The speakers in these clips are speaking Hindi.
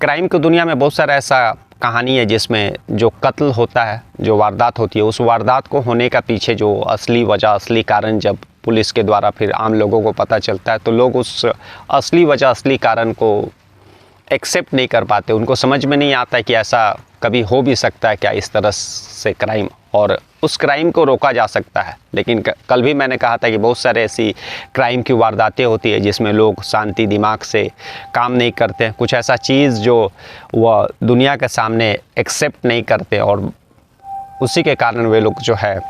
क्राइम की दुनिया में बहुत सारा ऐसा कहानी है जिसमें जो कत्ल होता है, जो वारदात होती है, उस वारदात को होने का पीछे जो असली वजह, असली कारण जब पुलिस के द्वारा फिर आम लोगों को पता चलता है तो लोग उस असली वजह, असली कारण को एक्सेप्ट नहीं कर पाते। उनको समझ में नहीं आता कि ऐसा कभी हो भी सकता है क्या, इस तरह से क्राइम, और उस क्राइम को रोका जा सकता है। लेकिन कल भी मैंने कहा था कि बहुत सारे ऐसी क्राइम की वारदातें होती है जिसमें लोग शांति दिमाग से काम नहीं करते हैं, कुछ ऐसा चीज़ जो वह दुनिया के सामने एक्सेप्ट नहीं करते, और उसी के कारण वे लोग जो है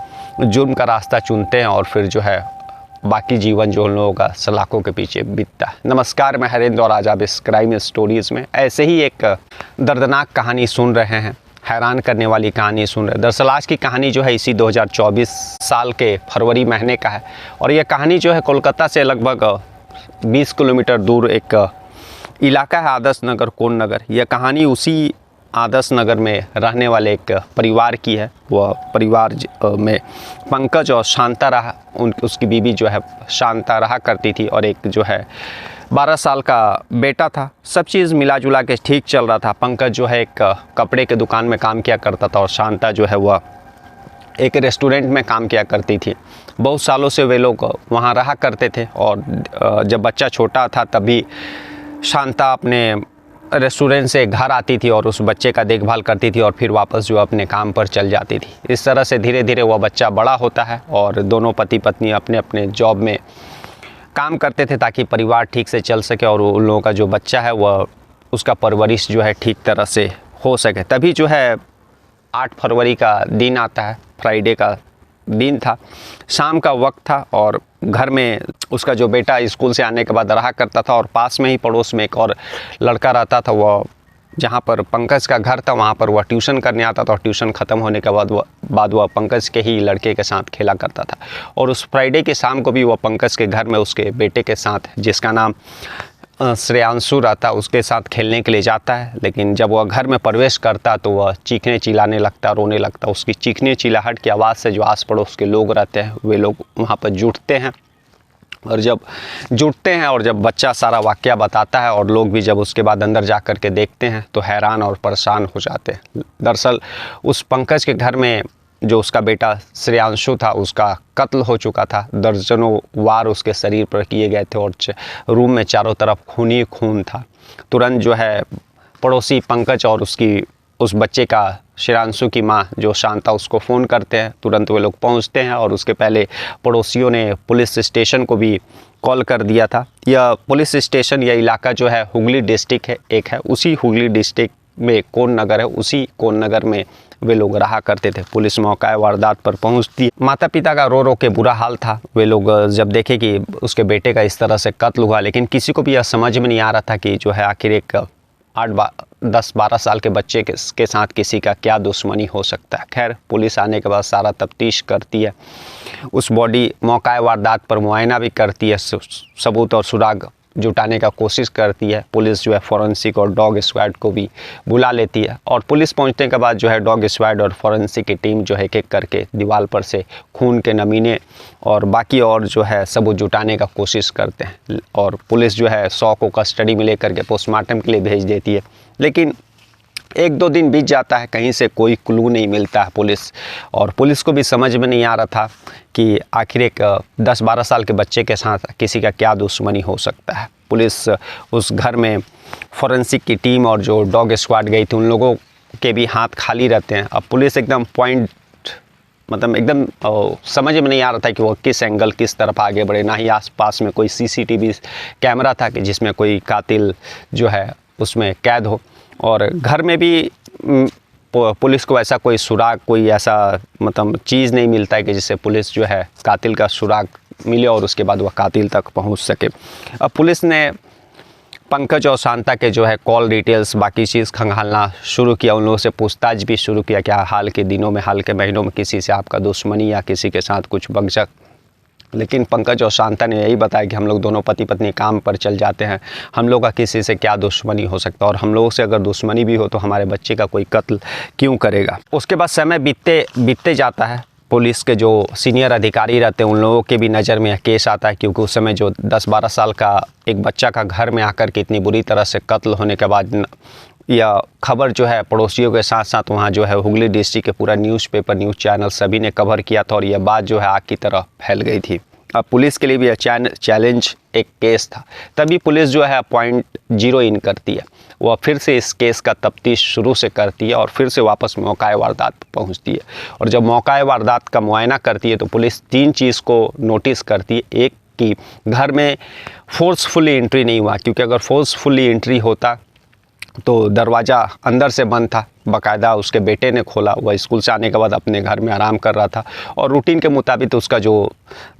जुर्म का रास्ता चुनते हैं और फिर जो है बाकी जीवन जो उन लोगों का सलाखों के पीछे बीतता है। नमस्कार, मैं हरेंद्र और आज आप इस क्राइम स्टोरीज़ में ऐसे ही एक दर्दनाक कहानी सुन रहे हैं, हैरान करने वाली कहानी सुन रहे हैं। दरअसल आज की कहानी जो है इसी 2024 साल के फरवरी महीने का है, और यह कहानी जो है कोलकाता से लगभग 20 किलोमीटर दूर एक इलाका है आदर्श नगर, कोन नगर। यह कहानी उसी आदर्श नगर में रहने वाले एक परिवार की है। वह परिवार में पंकज और शांता रहा, उसकी बीवी जो है शांता रहा करती थी, और एक जो है 12 साल का बेटा था। सब चीज़ मिला जुला के ठीक चल रहा था। पंकज जो है एक कपड़े के दुकान में काम किया करता था और शांता जो है वह एक रेस्टोरेंट में काम किया करती थी। बहुत सालों से वे लोग वहाँ रहा करते थे, और जब बच्चा छोटा था तभी शांता अपने रेस्टोरेंट से घर आती थी और उस बच्चे का देखभाल करती थी और फिर वापस जो अपने काम पर चल जाती थी। इस तरह से धीरे धीरे वह बच्चा बड़ा होता है और दोनों पति पत्नी अपने अपने जॉब में काम करते थे ताकि परिवार ठीक से चल सके और उन लोगों का जो बच्चा है वह उसका परवरिश जो है ठीक तरह से हो सके। तभी जो है 8 फरवरी का दिन आता है, फ्राइडे का दिन था, शाम का वक्त था, और घर में उसका जो बेटा स्कूल से आने के बाद रहा करता था, और पास में ही पड़ोस में एक और लड़का रहता था। वह जहाँ पर पंकज का घर था वहाँ पर वह ट्यूशन करने आता था, और ट्यूशन ख़त्म होने के बाद वह पंकज के ही लड़के के साथ खेला करता था। और उस फ्राइडे के शाम को भी वह पंकज के घर में उसके बेटे के साथ, जिसका नाम श्रेयांशु रहता, उसके साथ खेलने के लिए जाता है। लेकिन जब वह घर में प्रवेश करता तो वह चीखने चिल्लाने लगता, रोने लगता। उसकी चीखने चिल्लाहट की आवाज़ से जो आस पड़ोस के लोग रहते हैं वे लोग वहाँ पर जुटते हैं, और जब जुटते हैं और जब बच्चा सारा वाक़या बताता है और लोग भी जब उसके बाद अंदर जा कर के देखते हैं तो हैरान और परेशान हो जाते हैं। दरअसल उस पंकज के घर में जो उसका बेटा श्रेयांशु था उसका कत्ल हो चुका था। दर्जनों वार उसके शरीर पर किए गए थे और रूम में चारों तरफ खून ही खून था। तुरंत जो है पड़ोसी पंकज और उस बच्चे का श्रेयांशु की माँ जो शांता उसको फ़ोन करते हैं। तुरंत वे लोग पहुंचते हैं, और उसके पहले पड़ोसियों ने पुलिस स्टेशन को भी कॉल कर दिया था। यह पुलिस स्टेशन, यह इलाका जो है हुगली डिस्ट्रिक्ट है, एक है, उसी हुगली डिस्ट्रिक्ट में कोन नगर है, उसी कोन नगर में वे लोग रहा करते थे। पुलिस मौका वारदात पर पहुंचती है। माता पिता का रो रो के बुरा हाल था। वे लोग जब देखे कि उसके बेटे का इस तरह से कत्ल हुआ, लेकिन किसी को भी यह समझ में नहीं आ रहा था कि जो है आखिर एक 10-12 साल के बच्चे के साथ किसी का क्या दुश्मनी हो सकता है। खैर, पुलिस आने के बाद सारा तफ्तीश करती है, उस बॉडी मौका वारदात पर मुआयना भी करती है, सबूत और सुराग जुटाने का कोशिश करती है। पुलिस जो है फॉरेंसिक और डॉग स्क्वाड को भी बुला लेती है, और पुलिस पहुंचने के बाद जो है डॉग स्क्वाड और फॉरेंसिक की टीम जो है एक एक करके दीवार पर से खून के नमूने और बाकी और जो है सबूत जुटाने का कोशिश करते हैं, और पुलिस जो है 100 को कस्टडी में लेकर के पोस्टमार्टम के लिए भेज देती है। लेकिन 1-2 दिन बीत जाता है, कहीं से कोई क्लू नहीं मिलता है पुलिस को भी समझ में नहीं आ रहा था कि आखिर एक 10-12 साल के बच्चे के साथ किसी का क्या दुश्मनी हो सकता है। पुलिस उस घर में फॉरेंसिक की टीम और जो डॉग स्क्वाड गई थी उन लोगों के भी हाथ खाली रहते हैं। अब पुलिस एकदम एकदम समझ में नहीं आ रहा था कि वो किस एंगल किस तरफ आगे बढ़े। ना ही आसपास में कोई CCTV कैमरा था कि जिसमें कोई कातिल जो है उसमें कैद हो, और घर में भी पुलिस को ऐसा कोई सुराग, कोई ऐसा चीज़ नहीं मिलता है कि जिससे पुलिस जो है कातिल का सुराग मिले और उसके बाद वह कातिल तक पहुंच सके। अब पुलिस ने पंकज और शांता के जो है कॉल डिटेल्स, बाकी चीज़ खंगालना शुरू किया, उन लोगों से पूछताछ भी शुरू किया, क्या हाल के दिनों में, हाल के महीनों में किसी से आपका दुश्मनी या किसी के साथ कुछ बकझक। लेकिन पंकज और शांता ने यही बताया कि हम लोग दोनों पति पत्नी काम पर चल जाते हैं, हम लोग का किसी से क्या दुश्मनी हो सकता है, और हम लोगों से अगर दुश्मनी भी हो तो हमारे बच्चे का कोई कत्ल क्यों करेगा। उसके बाद समय बीतते जाता है। पुलिस के जो सीनियर अधिकारी रहते हैं उन लोगों के भी नज़र में केस आता है, क्योंकि उस समय जो 10-12 साल का एक बच्चा का घर में आकर के इतनी बुरी तरह से कत्ल होने के बाद यह खबर जो है पड़ोसियों के साथ साथ वहाँ जो है हुगली डिस्ट्रिक्ट के पूरा न्यूज़पेपर, न्यूज़ चैनल सभी ने कवर किया था और यह बात जो है आग की तरह फैल गई थी। अब पुलिस के लिए भी चैलेंज एक केस था। तभी पुलिस जो है पॉइंट जीरो इन करती है, वह फिर से इस केस का तफ्तीश शुरू से करती है और फिर से वापस मौका वारदात पहुंचती है। और जब मौका वारदात का मुआयना करती है तो पुलिस 3 चीज़ को नोटिस करती है। एक कि घर में फोर्सफुली एंट्री नहीं हुआ, क्योंकि अगर फोर्सफुली एंट्री होता तो दरवाज़ा अंदर से बंद था, बाकायदा उसके बेटे ने खोला। वह स्कूल से आने के बाद अपने घर में आराम कर रहा था और रूटीन के मुताबिक उसका जो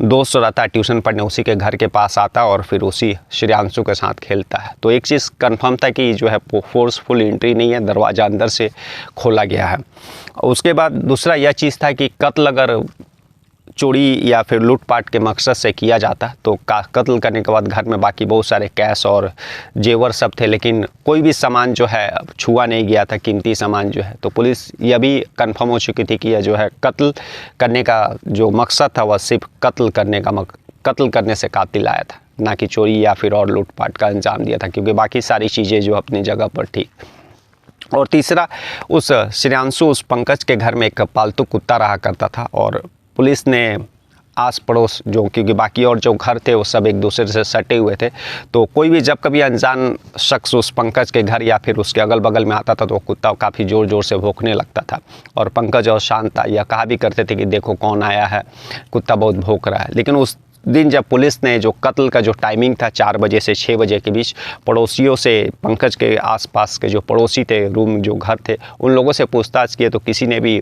दोस्त रहता है ट्यूशन पढ़ने, उसी के घर के पास आता और फिर उसी श्रेयांशु के साथ खेलता है। तो एक चीज़ कंफर्म था कि जो है फोर्सफुल एंट्री नहीं है, दरवाज़ा अंदर से खोला गया है। उसके बाद दूसरा यह चीज़ था कि कत्ल अगर चोरी या फिर लूटपाट के मकसद से किया जाता तो कत्ल करने के बाद घर में बाकी बहुत सारे कैश और जेवर सब थे, लेकिन कोई भी सामान जो है छुआ नहीं गया था, कीमती सामान जो है। तो पुलिस यह भी कंफर्म हो चुकी थी कि यह जो है कत्ल करने का जो मकसद था वह सिर्फ कत्ल करने से कातिल आया था, ना कि चोरी या फिर और लूटपाट का अंजाम दिया था, क्योंकि बाकी सारी चीज़ें जो अपनी जगह पर थी। और तीसरा, उस श्रेयांशु, उस पंकज के घर में एक पालतू कुत्ता रहा करता था और पुलिस ने आस पड़ोस जो, क्योंकि बाकी और जो घर थे वो सब एक दूसरे से सटे हुए थे, तो कोई भी जब कभी अनजान शख्स उस पंकज के घर या फिर उसके अगल बगल में आता था तो कुत्ता काफ़ी ज़ोर ज़ोर से भौंकने लगता था। और पंकज और शांता यह कहा भी करते थे कि देखो कौन आया है, कुत्ता बहुत भौंक रहा है। लेकिन उस दिन जब पुलिस ने जो कत्ल का जो टाइमिंग था 4 बजे से 6 बजे के बीच, पड़ोसियों से, पंकज के आसपास के जो पड़ोसी थे, रूम जो घर थे, उन लोगों से पूछताछ किए तो किसी ने भी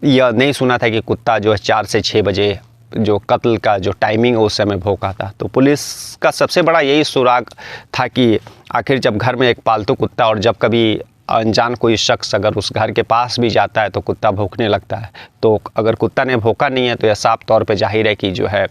यह नहीं सुना था कि कुत्ता जो है 4 से 6 बजे जो कत्ल का जो टाइमिंग है उस समय भौंका था। तो पुलिस का सबसे बड़ा यही सुराग था कि आखिर जब घर में एक पालतू कुत्ता और जब कभी अनजान कोई शख्स अगर उस घर के पास भी जाता है तो कुत्ता भौंकने लगता है, तो अगर कुत्ता ने भौंका नहीं है तो यह साफ तौर पे जाहिर है कि जो है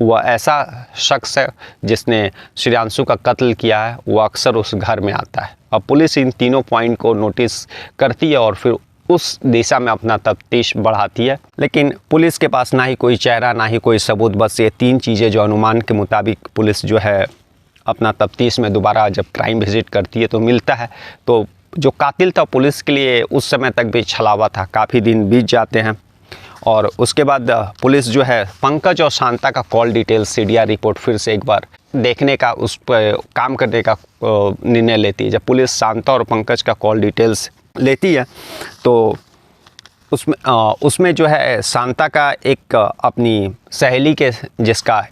वह ऐसा शख्स है जिसने श्रेयांशु का कत्ल किया है, वह अक्सर उस घर में आता है। अब पुलिस इन तीनों पॉइंट को नोटिस करती है और फिर उस दिशा में अपना तफ्तीश बढ़ाती है। लेकिन पुलिस के पास ना ही कोई चेहरा, ना ही कोई सबूत, बस ये 3 चीज़ें जो अनुमान के मुताबिक पुलिस जो है अपना तफ्तीश में दोबारा जब क्राइम विजिट करती है तो मिलता है। तो जो कातिल था पुलिस के लिए उस समय तक भी छलावा था। काफ़ी दिन बीत जाते हैं और उसके बाद पुलिस जो है पंकज और शांता का कॉल डिटेल CDR रिपोर्ट फिर से एक बार देखने का, उस पर काम करने का निर्णय लेती है। जब पुलिस शांता और पंकज का कॉल डिटेल्स लेती है तो उसमें जो है शांता का एक अपनी सहेली के, जिसका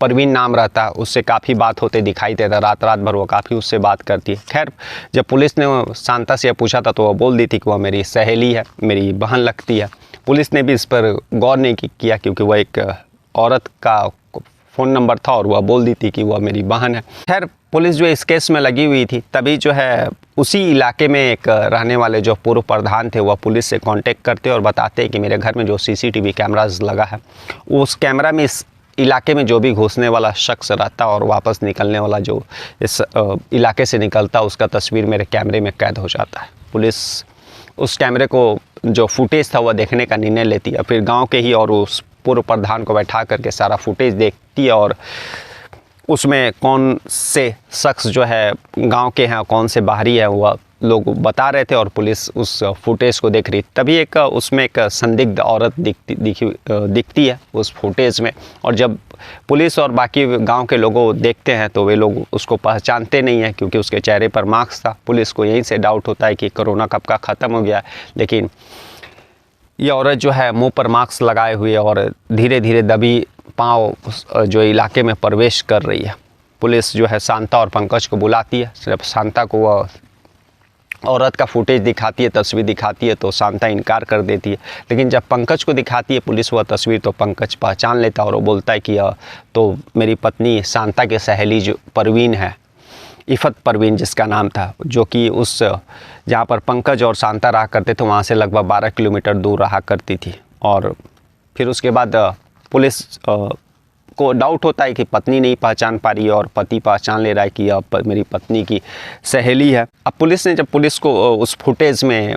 परवीन नाम रहता है, उससे काफ़ी बात होते दिखाई देता। रात भर वो काफ़ी उससे बात करती है। खैर, जब पुलिस ने शांता से पूछा था तो वह बोल दी थी कि वह मेरी सहेली है, मेरी बहन लगती है। पुलिस ने भी इस पर गौर नहीं किया क्योंकि वह एक औरत का फ़ोन नंबर था और वह बोल दी थी कि वह मेरी बहन है। खैर, पुलिस जो इस केस में लगी हुई थी, तभी जो है उसी इलाके में एक रहने वाले जो पूर्व प्रधान थे वह पुलिस से कांटेक्ट करते और बताते हैं कि मेरे घर में जो CCTV कैमराज लगा है, उस कैमरा में इस इलाके में जो भी घुसने वाला शख्स रहता और वापस निकलने वाला जो इस इलाके से निकलता, उसका तस्वीर मेरे कैमरे में कैद हो जाता है। पुलिस उस कैमरे को जो फुटेज था वह देखने का निर्णय लेती है। फिर गांव के ही और उस पूर्व प्रधान को बैठा करके सारा फुटेज देखती है और उसमें कौन से शख्स जो है गांव के हैं, कौन से बाहरी है, वह लोग बता रहे थे और पुलिस उस फुटेज को देख रही। तभी एक उसमें एक संदिग्ध औरत दिखती है उस फुटेज में, और जब पुलिस और बाकी गांव के लोगों देखते हैं तो वे लोग उसको पहचानते नहीं हैं क्योंकि उसके चेहरे पर मास्क था। पुलिस को यहीं से डाउट होता है कि कोरोना कब का ख़त्म हो गया, लेकिन ये औरत जो है मुंह पर मास्क लगाए हुए और धीरे धीरे दबी पाँव जो इलाके में प्रवेश कर रही है। पुलिस जो है शांता और पंकज को बुलाती है। सिर्फ शांता को वह औरत का फुटेज दिखाती है, तस्वीर दिखाती है तो शांता इनकार कर देती है। लेकिन जब पंकज को दिखाती है पुलिस वह तस्वीर तो पंकज पहचान लेता है और वो बोलता है कि तो मेरी पत्नी शांता के सहेली जो परवीन है, इफ़त परवीन जिसका नाम था, जो कि उस जहाँ पर पंकज और शांता रहा करते थे वहाँ से लगभग 12 किलोमीटर दूर रहा करती थी। और फिर उसके बाद पुलिस को डाउट होता है कि पत्नी नहीं पहचान पा रही है और पति पहचान ले रहा है कि अब मेरी पत्नी की सहेली है। अब पुलिस ने जब पुलिस को उस फुटेज में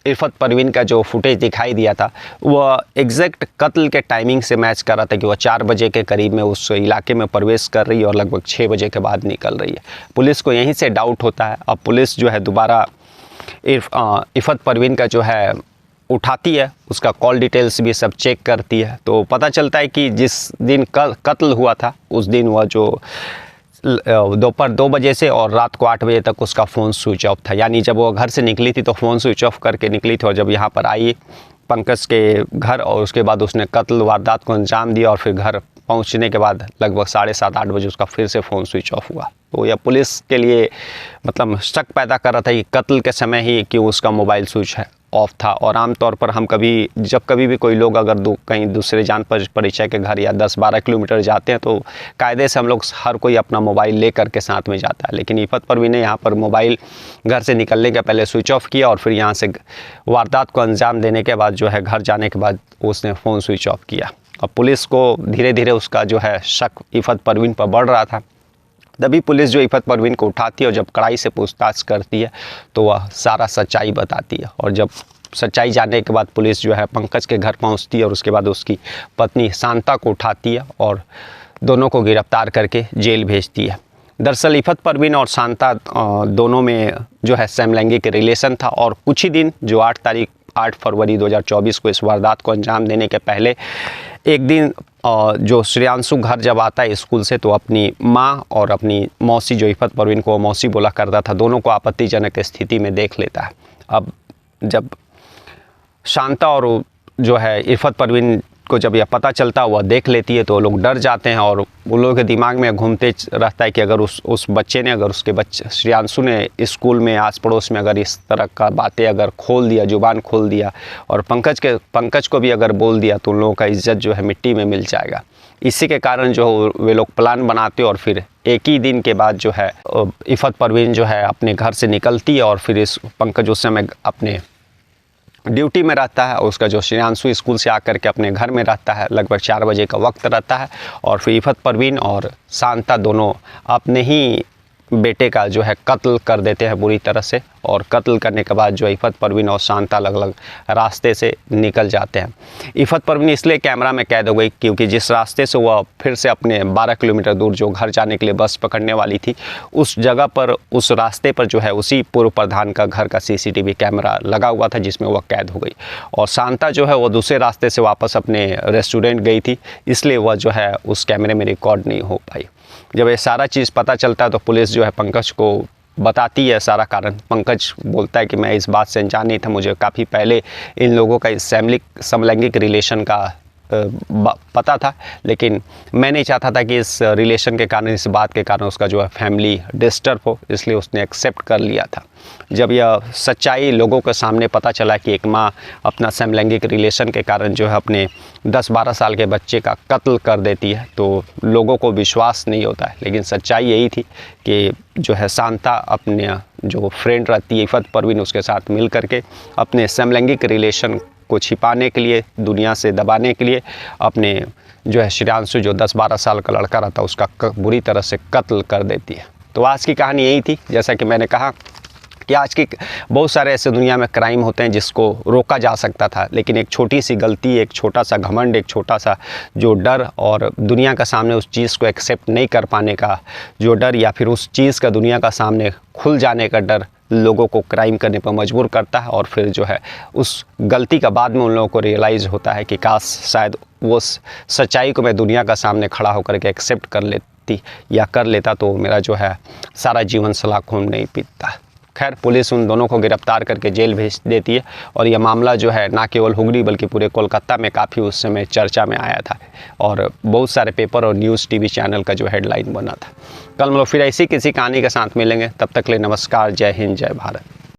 इफ़त परवीन का जो फुटेज दिखाई दिया था वह एग्जैक्ट कत्ल के टाइमिंग से मैच कर रहा था कि वह 4 बजे के करीब में उस इलाके में प्रवेश कर रही है और लगभग 6 बजे के बाद निकल रही है। पुलिस को यहीं से डाउट होता है। अब पुलिस जो है दोबारा इफ़त परवीन का जो है उठाती है, उसका कॉल डिटेल्स भी सब चेक करती है, तो पता चलता है कि जिस दिन कत्ल हुआ था उस दिन वह जो दोपहर 2 बजे से और रात को 8 बजे तक उसका फ़ोन स्विच ऑफ था। यानी जब वो घर से निकली थी तो फ़ोन स्विच ऑफ करके निकली थी और जब यहाँ पर आई पंकज के घर और उसके बाद उसने कत्ल वारदात को अंजाम दिया और फिर घर पहुँचने के बाद लगभग 7:30-8 बजे उसका फिर से फ़ोन स्विच ऑफ हुआ। तो यह पुलिस के लिए मतलब शक पैदा कर रहा था कि कत्ल के समय ही क्यों उसका मोबाइल स्विच ऑफ था। और आमतौर पर हम जब कभी भी कोई लोग अगर कहीं दूसरे जान परिचय के घर या 10-12 किलोमीटर जाते हैं तो कायदे से हम लोग हर कोई अपना मोबाइल ले करके साथ में जाता है, लेकिन इफ़त परवीन ने यहाँ पर मोबाइल घर से निकलने के पहले स्विच ऑफ किया और फिर यहाँ से वारदात को अंजाम देने के बाद जो है घर जाने के बाद उसने फ़ोन स्विच ऑफ किया। और पुलिस को धीरे धीरे उसका जो है शक इफ़त परवीन पर बढ़ रहा था। तभी पुलिस जो इफ़त परवीन को उठाती है और जब कड़ाई से पूछताछ करती है तो वह सारा सच्चाई बताती है। और जब सच्चाई जानने के बाद पुलिस जो है पंकज के घर पहुंचती है और उसके बाद उसकी पत्नी शांता को उठाती है और दोनों को गिरफ्तार करके जेल भेजती है। दरअसल इफ़त परवीन और शांता दोनों में जो है समलैंगिक रिलेशन था और कुछ ही दिन जो 8 फरवरी 2024 को इस वारदात को अंजाम देने के पहले एक दिन जो श्रेयांशु घर जब आता है स्कूल से तो अपनी माँ और अपनी मौसी जो इफ़त परवीन को मौसी बोला करता था, दोनों को आपत्तिजनक स्थिति में देख लेता है। अब जब शांता और जो है इफ़त परवीन को जब यह पता चलता वह देख लेती है तो लोग डर जाते हैं और उन लोगों के दिमाग में घूमते रहता है कि अगर उस बच्चे ने अगर उसके बच्चे श्रेयांशु ने स्कूल में आस पड़ोस में अगर इस तरह का बातें अगर खोल दिया, जुबान खोल दिया और पंकज को भी अगर बोल दिया तो उन लोगों का इज्जत जो है मिट्टी में मिल जाएगा। इसी के कारण जो वे लोग प्लान बनाते और फिर एक ही दिन के बाद जो है इफ़त परवीन जो है अपने घर से निकलती है और फिर इस पंकज उस समय अपने ड्यूटी में रहता है और उसका जो श्रेयांशु स्कूल से आकर के अपने घर में रहता है, लगभग 4 बजे का वक्त रहता है और फिर इफ़त परवीन और शांता दोनों अपने ही बेटे का जो है कत्ल कर देते हैं बुरी तरह से। और कत्ल करने के बाद जो इफ़त परवीन और शांता अलग अलग रास्ते से निकल जाते हैं। इफ़त परवीन इसलिए कैमरा में कैद हो गई क्योंकि जिस रास्ते से वह फिर से अपने 12 किलोमीटर दूर जो घर जाने के लिए बस पकड़ने वाली थी उस जगह पर उस रास्ते पर जो है उसी पूर्व प्रधान का घर का CCTV कैमरा लगा हुआ था जिसमें वह कैद हो गई। और शांता जो है वो दूसरे रास्ते से वापस अपने रेस्टोरेंट गई थी, इसलिए वह जो है उस कैमरे में रिकॉर्ड नहीं हो पाई। जब ये सारा चीज़ पता चलता है तो पुलिस जो है पंकज को बताती है सारा कारण। पंकज बोलता है कि मैं इस बात से अनजान नहीं था, मुझे काफ़ी पहले इन लोगों का इस समलैंगिक रिलेशन का पता था, लेकिन मैं नहीं चाहता था कि इस रिलेशन के कारण, इस बात के कारण उसका जो है फैमिली डिस्टर्ब हो, इसलिए उसने एक्सेप्ट कर लिया था। जब यह सच्चाई लोगों के सामने पता चला कि एक माँ अपना समलैंगिक रिलेशन के कारण जो है अपने 10-12 साल के बच्चे का कत्ल कर देती है तो लोगों को विश्वास नहीं होता है। लेकिन सच्चाई यही थी कि जो है शांता अपने जो फ्रेंड रहती है इफ़त परवीन उसके साथ मिल करके अपने समलैंगिक रिलेशन को छिपाने के लिए, दुनिया से दबाने के लिए अपने जो है श्रेयांशु जो 10-12 साल का लड़का रहता उसका बुरी तरह से कत्ल कर देती है। तो आज की कहानी यही थी। जैसा कि मैंने कहा कि आज की बहुत सारे ऐसे दुनिया में क्राइम होते हैं जिसको रोका जा सकता था, लेकिन एक छोटी सी गलती, एक छोटा सा घमंड, एक छोटा सा जो डर और दुनिया का सामने उस चीज़ को एक्सेप्ट नहीं कर पाने का जो डर या फिर उस चीज़ का दुनिया का सामने खुल जाने का डर लोगों को क्राइम करने पर मजबूर करता है। और फिर जो है उस गलती का बाद में उन लोगों को रियलाइज़ होता है कि काश शायद वो सच्चाई को मैं दुनिया का सामने खड़ा होकर के एक्सेप्ट कर लेती या कर लेता तो मेरा जो है सारा जीवन सलाख खून नहीं पीता। खैर पुलिस उन दोनों को गिरफ्तार करके जेल भेज देती है और यह मामला जो है ना केवल हुगली बल्कि पूरे कोलकाता में काफ़ी उस समय चर्चा में आया था और बहुत सारे पेपर और न्यूज़ TV चैनल का जो हेडलाइन बना था। कल हम लोग फिर ऐसी किसी कहानी के साथ मिलेंगे, तब तक के लिए नमस्कार, जय हिंद, जय भारत।